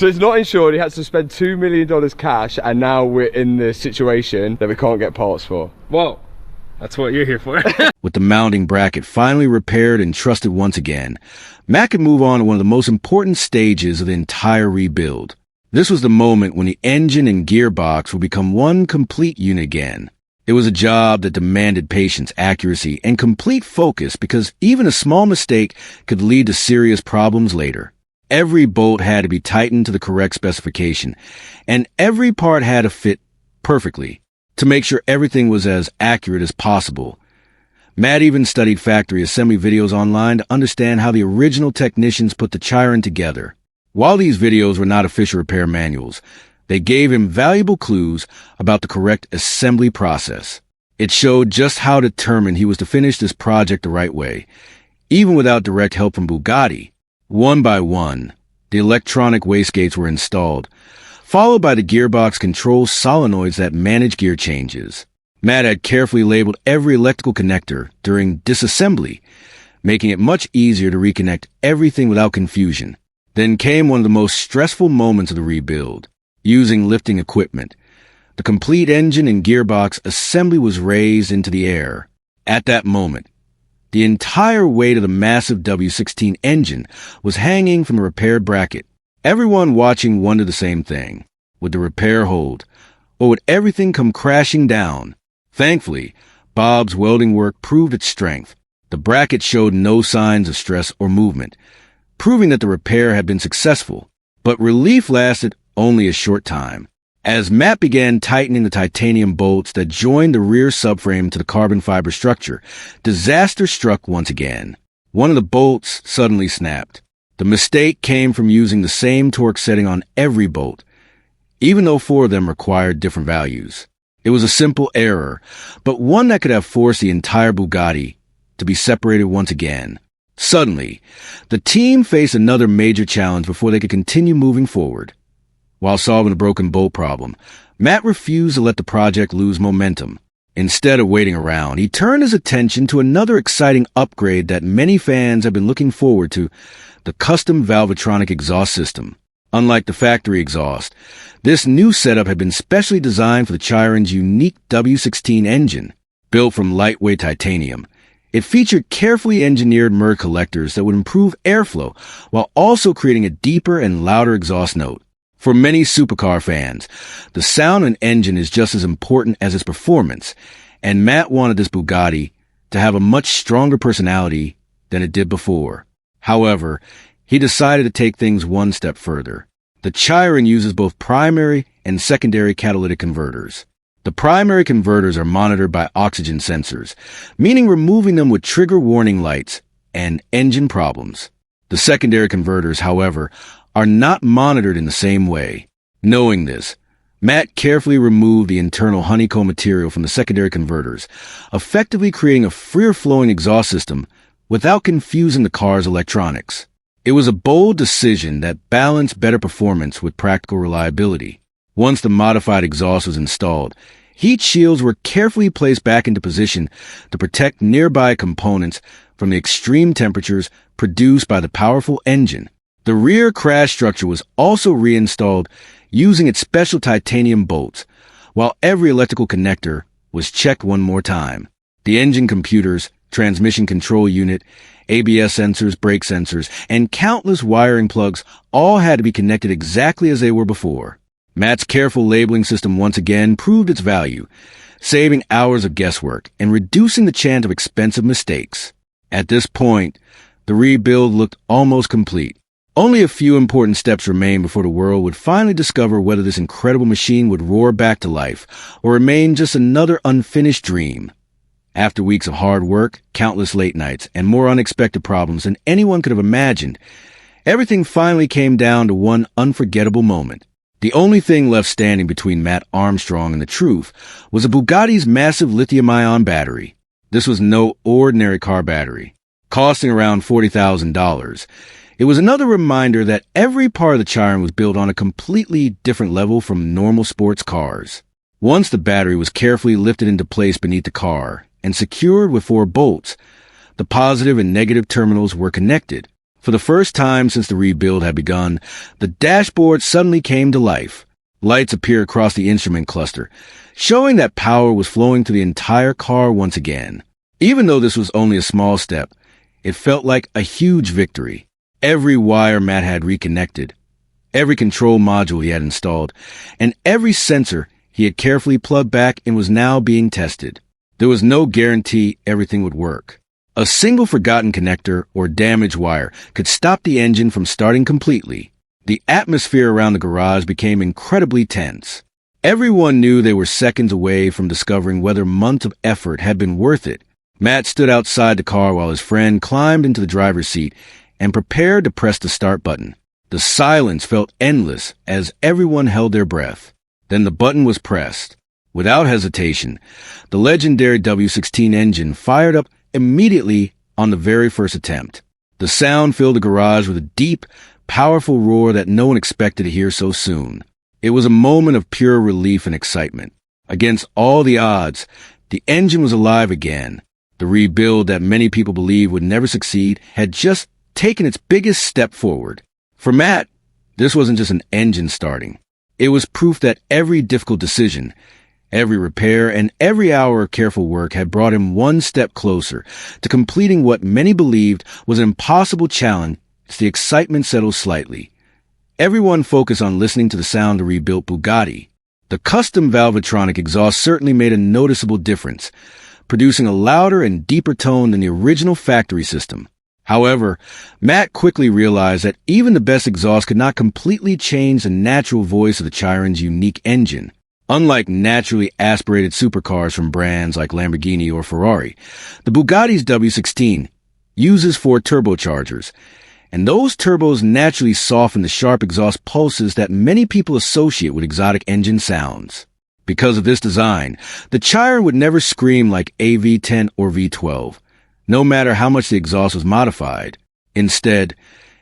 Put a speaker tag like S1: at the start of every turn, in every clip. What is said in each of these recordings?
S1: So it's not insured. He had to spend $2 million cash, and now we're in the situation that we can't get parts for.
S2: Whoa, that's what you're here for.
S3: With the mounting bracket finally repaired and trusted once again, Matt could move on to one of the most important stages of the entire rebuild. This was the moment when the engine and gearbox would become one complete unit again. It was a job that demanded patience, accuracy, and complete focus because even a small mistake could lead to serious problems later. Every bolt had to be tightened to the correct specification, and every part had to fit perfectly to make sure everything was as accurate as possible. Matt even studied factory assembly videos online to understand how the original technicians put the Chiron together. While these videos were not official repair manuals, they gave him valuable clues about the correct assembly process. It showed just how determined he was to finish this project the right way, even without direct help from Bugatti. One by one, the electronic wastegates were installed, followed by the gearbox control solenoids that manage gear changes. Matt had carefully labeled every electrical connector during disassembly, making it much easier to reconnect everything without confusion. Then came one of the most stressful moments of the rebuild. Using lifting equipment, the complete engine and gearbox assembly was raised into the air. At that moment, the entire weight of the massive W16 engine was hanging from the repaired bracket. Everyone watching wondered the same thing. Would the repair hold, or would everything come crashing down? Thankfully, Bob's welding work proved its strength. The bracket showed no signs of stress or movement, proving that the repair had been successful. But relief lasted only a short time. As Matt began tightening the titanium bolts that joined the rear subframe to the carbon fiber structure, disaster struck once again. One of the bolts suddenly snapped. The mistake came from using the same torque setting on every bolt, even though 4 of them required different values. It was a simple error, but one that could have forced the entire Bugatti to be separated once again. Suddenly, the team faced another major challenge before they could continue moving forward. While solving the broken bolt problem, Matt refused to let the project lose momentum. Instead of waiting around, he turned his attention to another exciting upgrade that many fans have been looking forward to, the custom Valvetronic exhaust system. Unlike the factory exhaust, this new setup had been specially designed for the Chiron's unique W16 engine. Built from lightweight titanium, it featured carefully engineered merge collectors that would improve airflow while also creating a deeper and louder exhaust note. For many supercar fans, the sound and engine is just as important as its performance, and Matt wanted this Bugatti to have a much stronger personality than it did before. However, he decided to take things one step further. The Chiron uses both primary and secondary catalytic converters. The primary converters are monitored by oxygen sensors, meaning removing them would trigger warning lights and engine problems. The secondary converters, however, are not monitored in the same way. Knowing this, Matt carefully removed the internal honeycomb material from the secondary converters, effectively creating a freer-flowing exhaust system without confusing the car's electronics. It was a bold decision that balanced better performance with practical reliability. Once the modified exhaust was installed, heat shields were carefully placed back into position to protect nearby components from the extreme temperatures produced by the powerful engine. The rear crash structure was also reinstalled using its special titanium bolts, while every electrical connector was checked one more time. The engine computers, transmission control unit, ABS sensors, brake sensors, and countless wiring plugs all had to be connected exactly as they were before. Matt's careful labeling system once again proved its value, saving hours of guesswork and reducing the chance of expensive mistakes. At this point, the rebuild looked almost complete. Only a few important steps remained before the world would finally discover whether this incredible machine would roar back to life or remain just another unfinished dream. After weeks of hard work, countless late nights, and more unexpected problems than anyone could have imagined, everything finally came down to one unforgettable moment. The only thing left standing between Matt Armstrong and the truth was a Bugatti's massive lithium-ion battery. This was no ordinary car battery, costing around $40,000. It was another reminder that every part of the Chiron was built on a completely different level from normal sports cars. Once the battery was carefully lifted into place beneath the car and secured with 4 bolts, the positive and negative terminals were connected. For the first time since the rebuild had begun, the dashboard suddenly came to life. Lights appeared across the instrument cluster, showing that power was flowing to the entire car once again. Even though this was only a small step, it felt like a huge victory. Every wire Matt had reconnected, every control module he had installed, and every sensor he had carefully plugged back and was now being tested. There was no guarantee everything would work. A single forgotten connector or damaged wire could stop the engine from starting completely. The atmosphere around the garage became incredibly tense. Everyone knew they were seconds away from discovering whether months of effort had been worth it. Matt stood outside the car while his friend climbed into the driver's seat and prepared to press the start button. The silence felt endless as everyone held their breath. Then the button was pressed. Without hesitation, the legendary W16 engine fired up immediately on the very first attempt. The sound filled the garage with a deep, powerful roar that no one expected to hear so soon. It was a moment of pure relief and excitement. Against all the odds, the engine was alive again. The rebuild that many people believed would never succeed had just taken its biggest step forward. For Matt, this wasn't just an engine starting. It was proof that every difficult decision, every repair, and every hour of careful work had brought him one step closer to completing what many believed was an impossible challenge as the excitement settled slightly. Everyone focused on listening to the sound of the rebuilt Bugatti. The custom Valvetronic exhaust certainly made a noticeable difference, producing a louder and deeper tone than the original factory system. However, Matt quickly realized that even the best exhaust could not completely change the natural voice of the Chiron's unique engine. Unlike naturally aspirated supercars from brands like Lamborghini or Ferrari, the Bugatti's W16 uses 4 turbochargers, and those turbos naturally soften the sharp exhaust pulses that many people associate with exotic engine sounds. Because of this design, the Chiron would never scream like a V10 or V12, no matter how much the exhaust was modified. Instead,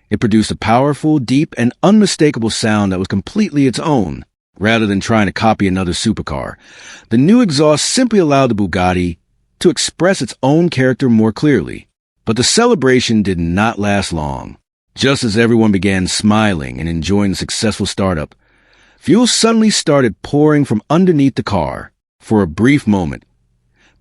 S3: it produced a powerful, deep, and unmistakable sound that was completely its own. Rather than trying to copy another supercar, the new exhaust simply allowed the Bugatti to express its own character more clearly. But the celebration did not last long. Just as everyone began smiling and enjoying the successful startup, fuel suddenly started pouring from underneath the car. For a brief moment,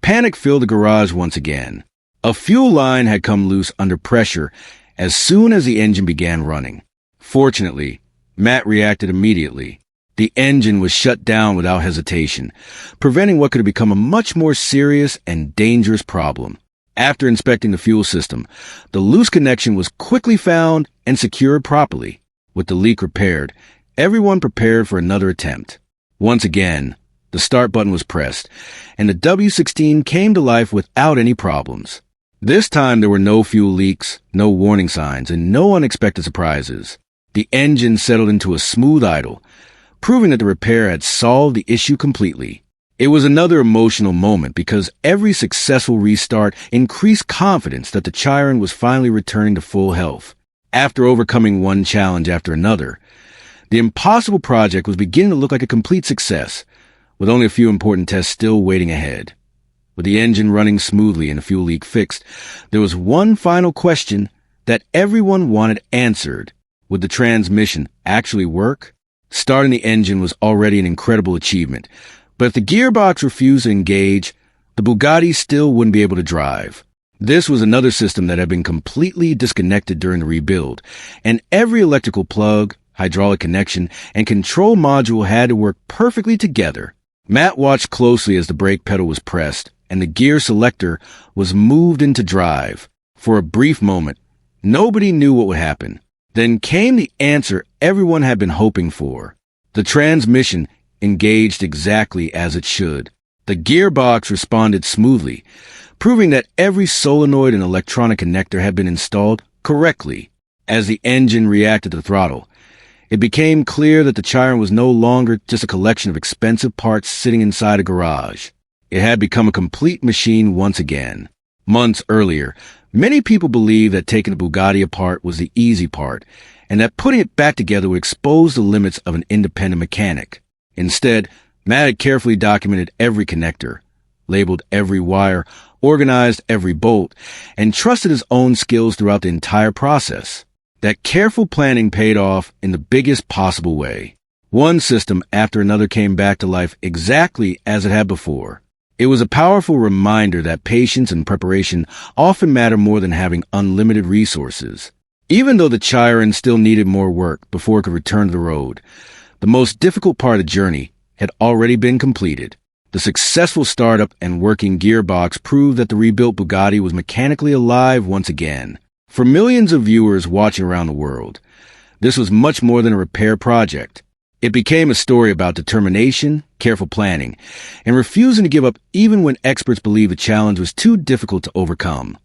S3: panic filled the garage once again. A fuel line had come loose under pressure as soon as the engine began running. Fortunately, Matt reacted immediately. The engine was shut down without hesitation, preventing what could have become a much more serious and dangerous problem. After inspecting the fuel system, the loose connection was quickly found and secured properly. With the leak repaired, everyone prepared for another attempt. Once again, the start button was pressed, and the W16 came to life without any problems. This time there were no fuel leaks, no warning signs, and no unexpected surprises. The engine settled into a smooth idle, proving that the repair had solved the issue completely. It was another emotional moment because every successful restart increased confidence that the Chiron was finally returning to full health. After overcoming one challenge after another, the impossible project was beginning to look like a complete success, with only a few important tests still waiting ahead. With the engine running smoothly and the fuel leak fixed, there was one final question that everyone wanted answered. Would the transmission actually work? Starting the engine was already an incredible achievement, but if the gearbox refused to engage, the Bugatti still wouldn't be able to drive. This was another system that had been completely disconnected during the rebuild, and every electrical plug, hydraulic connection, and control module had to work perfectly together. Matt watched closely as the brake pedal was pressed, and the gear selector was moved into drive. For a brief moment, nobody knew what would happen. Then came the answer everyone had been hoping for. The transmission engaged exactly as it should. The gearbox responded smoothly, proving that every solenoid and electronic connector had been installed correctly. As the engine reacted to the throttle, it became clear that the Chiron was no longer just a collection of expensive parts sitting inside a garage. It had become a complete machine once again. Months earlier, many people believed that taking the Bugatti apart was the easy part, and that putting it back together would expose the limits of an independent mechanic. Instead, Matt had carefully documented every connector, labeled every wire, organized every bolt, and trusted his own skills throughout the entire process. That careful planning paid off in the biggest possible way. One system after another came back to life exactly as it had before. It was a powerful reminder that patience and preparation often matter more than having unlimited resources. Even though the Chiron still needed more work before it could return to the road, the most difficult part of the journey had already been completed. The successful startup and working gearbox proved that the rebuilt Bugatti was mechanically alive once again. For millions of viewers watching around the world, this was much more than a repair project. It became a story about determination, careful planning, and refusing to give up even when experts believed the challenge was too difficult to overcome.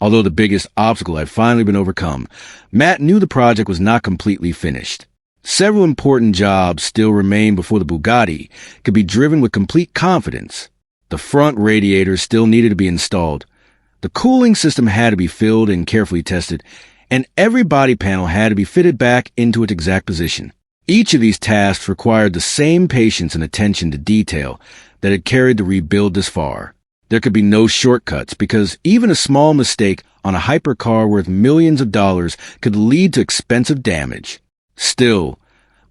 S3: Although the biggest obstacle had finally been overcome, Matt knew the project was not completely finished. Several important jobs still remained before the Bugatti could be driven with complete confidence. The front radiators still needed to be installed. The cooling system had to be filled and carefully tested, and every body panel had to be fitted back into its exact position. Each of these tasks required the same patience and attention to detail that had carried the rebuild this far. There could be no shortcuts because even a small mistake on a hypercar worth millions of dollars could lead to expensive damage. Still,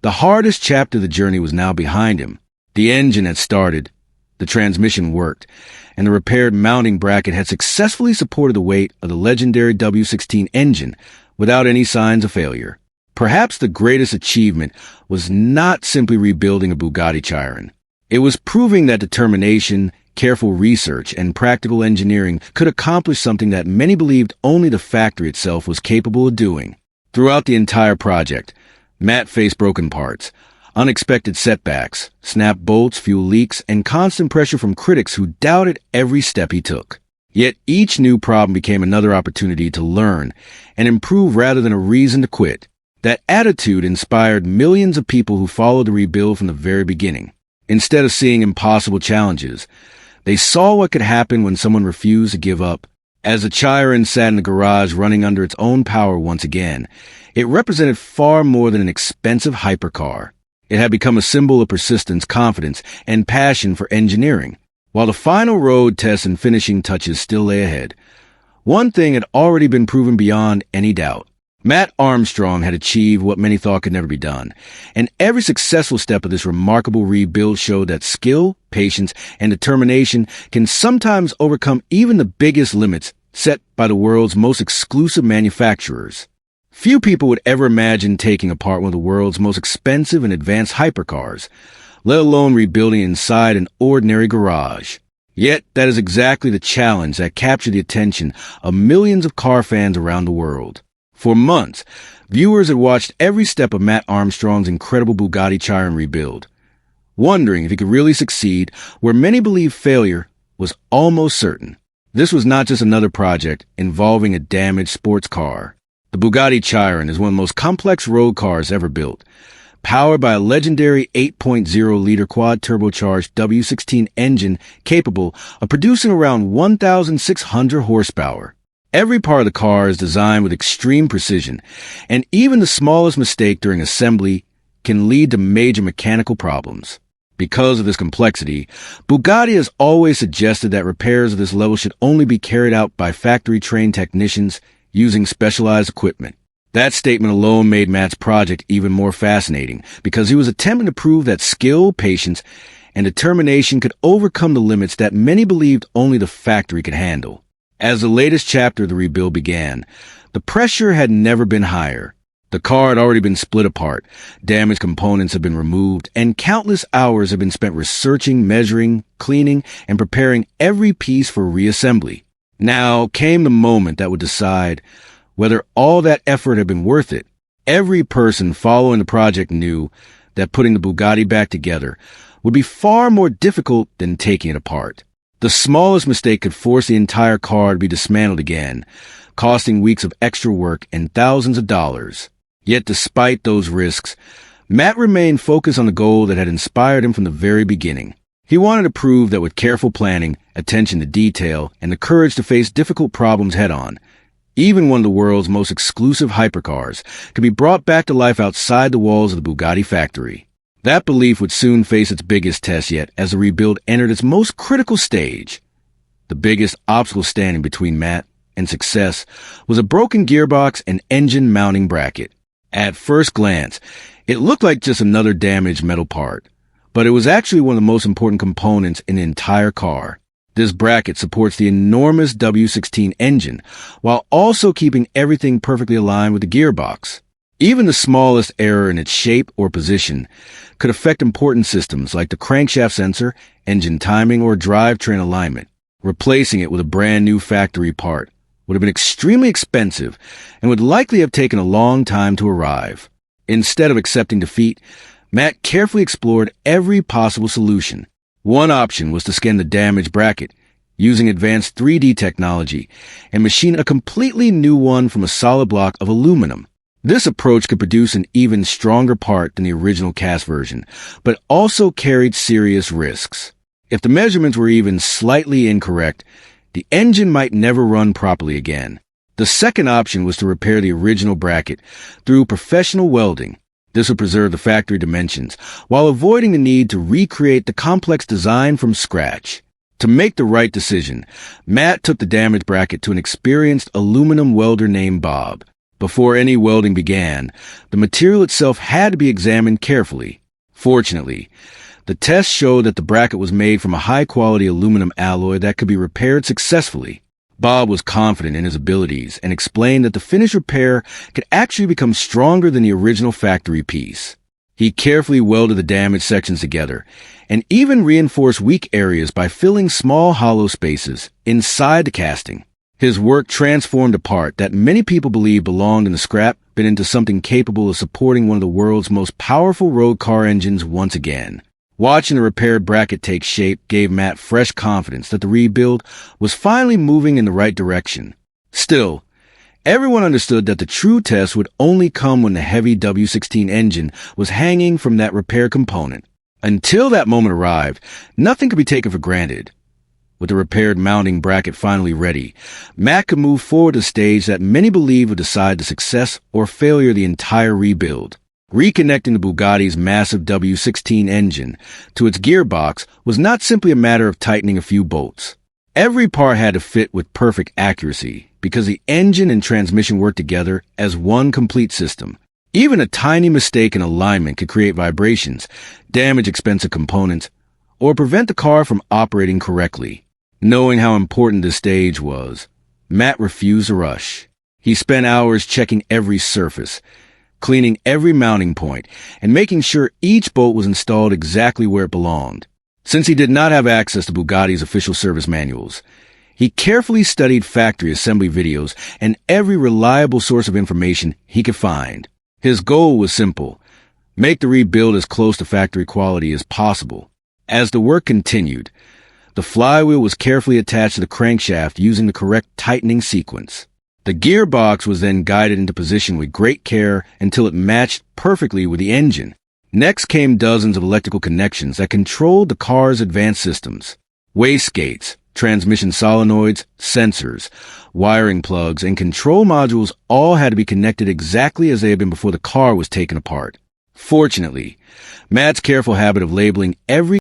S3: the hardest chapter of the journey was now behind him. The engine had started, the transmission worked, and the repaired mounting bracket had successfully supported the weight of the legendary W16 engine without any signs of failure. Perhaps the greatest achievement was not simply rebuilding a Bugatti Chiron. It was proving that determination, careful research, and practical engineering could accomplish something that many believed only the factory itself was capable of doing. Throughout the entire project, Matt faced broken parts, unexpected setbacks, snapped bolts, fuel leaks, and constant pressure from critics who doubted every step he took. Yet each new problem became another opportunity to learn and improve rather than a reason to quit. That attitude inspired millions of people who followed the rebuild from the very beginning. Instead of seeing impossible challenges, they saw what could happen when someone refused to give up. As the Chiron sat in the garage running under its own power once again, it represented far more than an expensive hypercar. It had become a symbol of persistence, confidence, and passion for engineering. While the final road tests and finishing touches still lay ahead, one thing had already been proven beyond any doubt. Matt Armstrong had achieved what many thought could never be done, and every successful step of this remarkable rebuild showed that skill, patience, and determination can sometimes overcome even the biggest limits set by the world's most exclusive manufacturers. Few people would ever imagine taking apart one of the world's most expensive and advanced hypercars, let alone rebuilding inside an ordinary garage. Yet that is exactly the challenge that captured the attention of millions of car fans around the world. For months, viewers had watched every step of Matt Armstrong's incredible Bugatti Chiron rebuild, wondering if he could really succeed where many believed failure was almost certain. This was not just another project involving a damaged sports car. The Bugatti Chiron is one of the most complex road cars ever built, powered by a legendary 8.0-liter quad-turbocharged W16 engine capable of producing around 1,600 horsepower. Every part of the car is designed with extreme precision, and even the smallest mistake during assembly can lead to major mechanical problems. Because of this complexity, Bugatti has always suggested that repairs of this level should only be carried out by factory-trained technicians using specialized equipment. That statement alone made Matt's project even more fascinating because he was attempting to prove that skill, patience, and determination could overcome the limits that many believed only the factory could handle. As the latest chapter of the rebuild began, the pressure had never been higher. The car had already been split apart, damaged components had been removed, and countless hours had been spent researching, measuring, cleaning, and preparing every piece for reassembly. Now came the moment that would decide whether all that effort had been worth it. Every person following the project knew that putting the Bugatti back together would be far more difficult than taking it apart. The smallest mistake could force the entire car to be dismantled again, costing weeks of extra work and thousands of dollars. Yet despite those risks, Matt remained focused on the goal that had inspired him from the very beginning. He wanted to prove that with careful planning, attention to detail, and the courage to face difficult problems head-on, even one of the world's most exclusive hypercars could be brought back to life outside the walls of the Bugatti factory. That belief would soon face its biggest test yet as the rebuild entered its most critical stage. The biggest obstacle standing between Matt and success was a broken gearbox and engine mounting bracket. At first glance, it looked like just another damaged metal part, but it was actually one of the most important components in the entire car. This bracket supports the enormous W16 engine, while also keeping everything perfectly aligned with the gearbox. Even the smallest error in its shape or position could affect important systems like the crankshaft sensor, engine timing, or drivetrain alignment. Replacing it with a brand new factory part would have been extremely expensive and would likely have taken a long time to arrive. Instead of accepting defeat, Matt carefully explored every possible solution. One option was to scan the damaged bracket using advanced 3D technology and machine a completely new one from a solid block of aluminum. This approach could produce an even stronger part than the original cast version, but also carried serious risks. If the measurements were even slightly incorrect, the engine might never run properly again. The second option was to repair the original bracket through professional welding. This would preserve the factory dimensions while avoiding the need to recreate the complex design from scratch. To make the right decision, Matt took the damaged bracket to an experienced aluminum welder named Bob. Before any welding began, the material itself had to be examined carefully. Fortunately, the tests showed that the bracket was made from a high-quality aluminum alloy that could be repaired successfully. Bob was confident in his abilities and explained that the finished repair could actually become stronger than the original factory piece. He carefully welded the damaged sections together and even reinforced weak areas by filling small hollow spaces inside the casting. His work transformed a part that many people believe belonged in the scrap bin into something capable of supporting one of the world's most powerful road car engines once again. Watching the repaired bracket take shape gave Matt fresh confidence that the rebuild was finally moving in the right direction. Still, everyone understood that the true test would only come when the heavy W16 engine was hanging from that repair component. Until that moment arrived, nothing could be taken for granted. With the repaired mounting bracket finally ready, Matt could move forward to a stage that many believe would decide the success or failure of the entire rebuild. Reconnecting the Bugatti's massive W16 engine to its gearbox was not simply a matter of tightening a few bolts. Every part had to fit with perfect accuracy because the engine and transmission worked together as one complete system. Even a tiny mistake in alignment could create vibrations, damage expensive components, or prevent the car from operating correctly. Knowing how important this stage was, Matt refused to rush. He spent hours checking every surface, cleaning every mounting point, and making sure each bolt was installed exactly where it belonged. Since he did not have access to Bugatti's official service manuals, he carefully studied factory assembly videos and every reliable source of information he could find. His goal was simple: make the rebuild as close to factory quality as possible. As the work continued, the flywheel was carefully attached to the crankshaft using the correct tightening sequence. The gearbox was then guided into position with great care until it matched perfectly with the engine. Next came dozens of electrical connections that controlled the car's advanced systems. Wastegates, transmission solenoids, sensors, wiring plugs, and control modules all had to be connected exactly as they had been before the car was taken apart. Fortunately, Matt's careful habit of labeling every